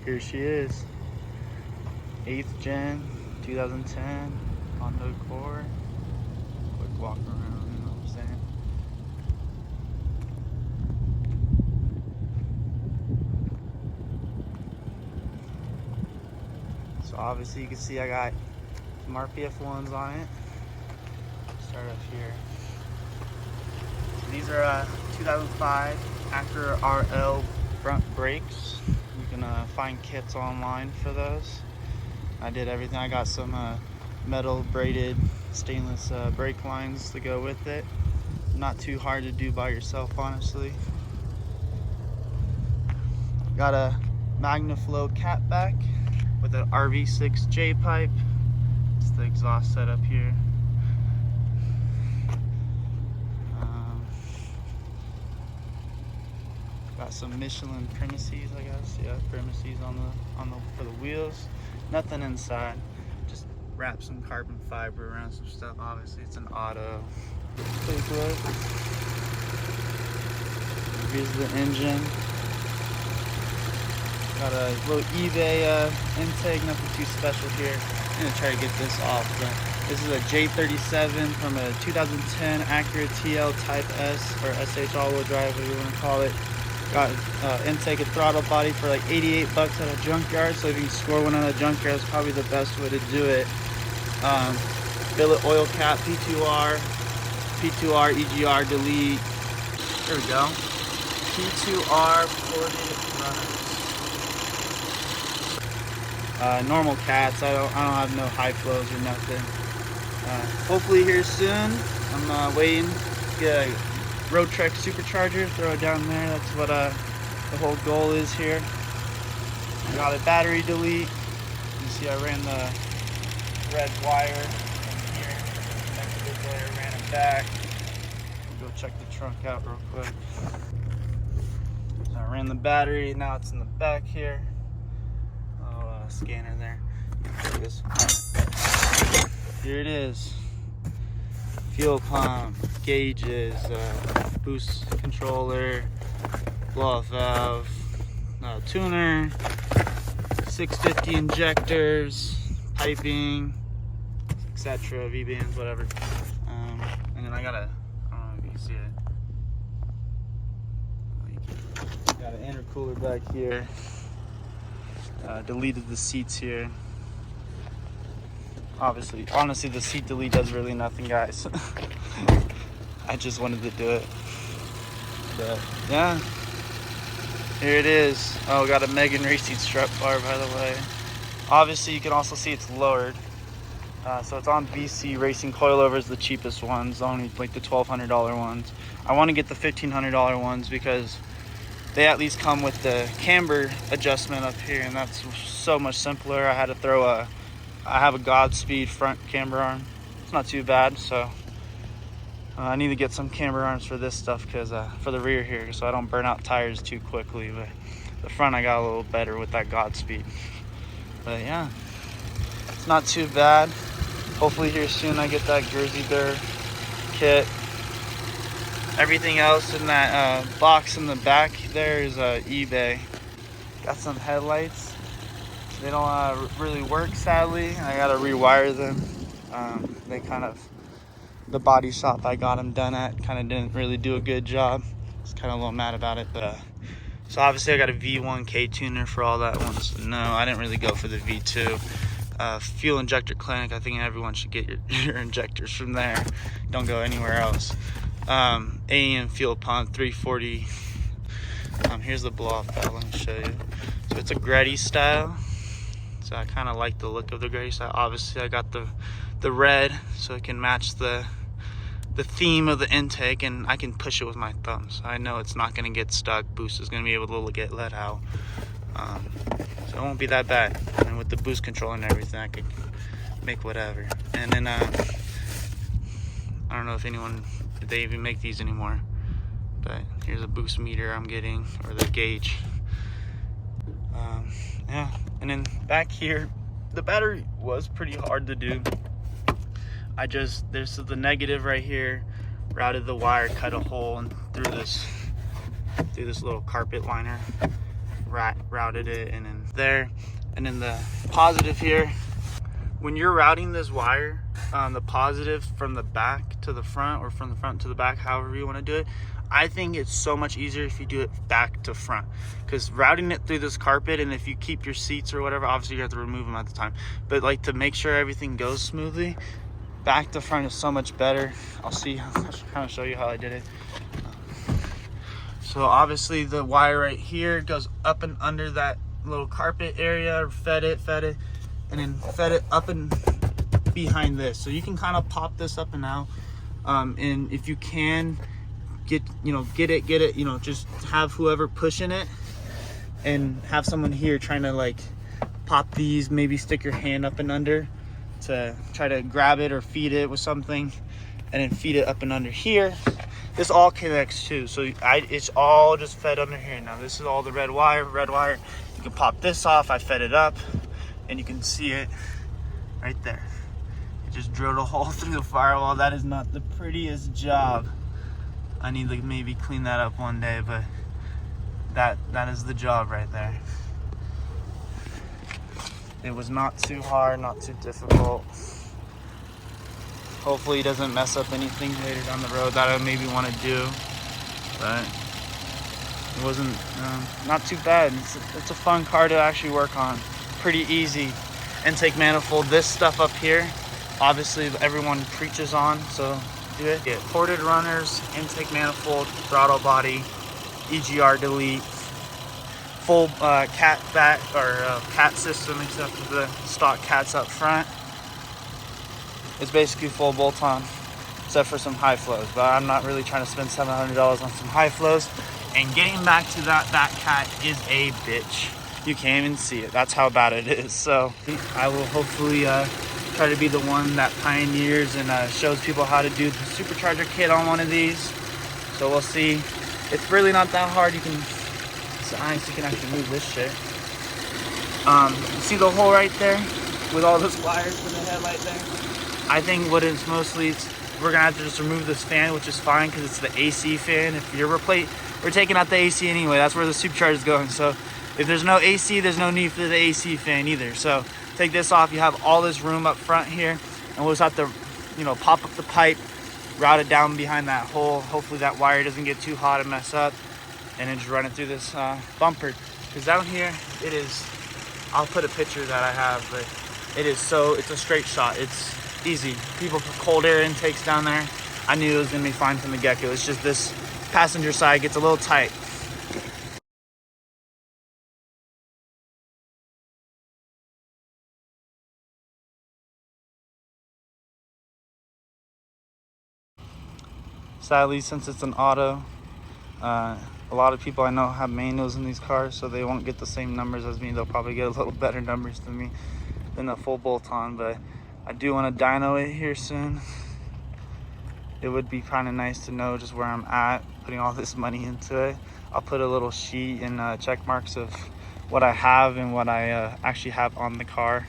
Here she is. 8th gen, 2010, Honda Accord. Quick walk around, you know what I'm saying? So obviously you can see I got some RPF ones on it. Start up here. So these are 2005 Acura RL front brakes. You can find kits online for those. I did everything. I got some metal braided stainless brake lines to go with it. Not too hard to do by yourself, honestly. Got a MagnaFlow catback with an RV6 J pipe. It's the exhaust setup here. Got some Michelin premises, I guess. Yeah, premises for the wheels. Nothing inside. Just wrap some carbon fiber around some stuff. Obviously, it's an auto. Take a look. Here's the engine. Got a little eBay intake. Nothing too special here. I'm gonna try to get this off. This is a J37 from a 2010 Acura TL Type S or SH all-wheel drive, whatever you want to call it. Got intake and throttle body for like 88 bucks at a junkyard. So if you can score one at a junkyard, it's probably the best way to do it. Billet oil cap, P2R, EGR, delete. There we go. P2R 40 runners. Normal cats. I don't have no high flows or nothing. Hopefully here soon. I'm waiting to get a Road Trek supercharger, throw it down there. That's what the whole goal is here. Got a battery delete. You see I ran the red wire in here, connected it there, ran it back. Go check the trunk out real quick. So I ran the battery, now it's in the back here. Oh, scanner there. Here it is. Fuel pump, gauges, boost controller, blow-off valve, tuner, 650 injectors, piping, etc., V-bands, whatever. And then I don't know if you can see it. Got an intercooler back here. Deleted the seats here. Honestly, the seat delete does really nothing, guys. I just wanted to do it. But yeah, here it is. Oh, got a Megan Racing strut bar, by the way. Obviously, you can also see it's lowered. So it's on BC Racing coilovers, the cheapest ones, only like the $1,200 ones. I want to get the $1,500 ones because they at least come with the camber adjustment up here, and that's so much simpler. I had to throw I have a Godspeed front camber arm. It's not too bad, so I need to get some camber arms for this stuff because for the rear here, so I don't burn out tires too quickly. But the front I got a little better with that Godspeed. But yeah, it's not too bad. Hopefully here soon I get that Jersey Durr kit. Everything else in that box in the back there is eBay. Got some headlights. They don't really work, sadly. I gotta rewire them. The body shop I got them done at kind of didn't really do a good job. I was kind of a little mad about it, but so obviously I got a V1K tuner for all that one. So no, I didn't really go for the V2. Fuel injector clinic. I think everyone should get your injectors from there. Don't go anywhere else. AEM fuel pump 340. Here's the blow off valve. Let me show you. So it's a Gretty style. So I kind of like the look of the gray side. Obviously, I got the red, so it can match the theme of the intake, and I can push it with my thumbs. I know it's not going to get stuck. Boost is going to be able to get let out. So it won't be that bad. And with the boost control and everything, I could make whatever. And then, I don't know if they even make these anymore. But here's a boost meter I'm getting, or the gauge. Yeah, and then back here, the battery was pretty hard to do. This is the negative right here, routed the wire, cut a hole, and through this little carpet liner, routed it, and then there. And then the positive here, when you're routing this wire, the positive from the back to the front, or from the front to the back, however you want to do it, I think it's so much easier if you do it back to front, because routing it through this carpet, and if you keep your seats or whatever, obviously you have to remove them at the time, but like to make sure everything goes smoothly, back to front is so much better. I'll kind of show you how I did it. So obviously the wire right here goes up and under that little carpet area, fed it, and then fed it up and behind this. So you can kind of pop this up and out, and if you can get it, just have whoever pushing it, and have someone here trying to like pop these, maybe stick your hand up and under to try to grab it or feed it with something, and then feed it up and under here. This all connects too, so it's all just fed under here. Now this is all the red wire. You can pop this off. I fed it up, and you can see it right there. It just drilled a hole through the firewall. That is not the prettiest job. I need to maybe clean that up one day, but that is the job right there. It was not too hard, not too difficult. Hopefully it doesn't mess up anything later down the road that I maybe want to do, but it wasn't not too bad. It's a fun car to actually work on. Pretty easy. Intake manifold, this stuff up here, obviously everyone preaches on, so do it. Yeah, ported runners, intake manifold, throttle body, EGR delete, full cat back or cat system except for the stock cats up front. It's basically full bolt-on except for some high flows, but I'm not really trying to spend $700 on some high flows. And getting back to that cat is a bitch. You can't even see it. That's how bad it is. So I will hopefully try to be the one that pioneers and shows people how to do the supercharger kit on one of these. So we'll see. It's really not that hard. It's nice. You can actually move this shit. You see the hole right there with all those wires for the headlight there? I think what it's mostly, we're gonna have to just remove this fan, which is fine because it's the AC fan. If you're we're taking out the AC anyway. That's where the supercharger is going. So if there's no AC, there's no need for the AC fan either. So take this off. You have all this room up front here, and we'll just have to, pop up the pipe, route it down behind that hole. Hopefully that wire doesn't get too hot and mess up, and then just run it through this bumper. Because down here, it is, I'll put a picture that I have, but it's a straight shot. It's easy. People put cold air intakes down there. I knew it was gonna be fine from the get-go. It's just this passenger side gets a little tight. Sadly, since it's an auto, a lot of people I know have manuals in these cars, so they won't get the same numbers as me. They'll probably get a little better numbers than me than a full bolt-on, but I do want to dyno it here soon. It would be kind of nice to know just where I'm at, putting all this money into it. I'll put a little sheet and check marks of what I have and what I actually have on the car.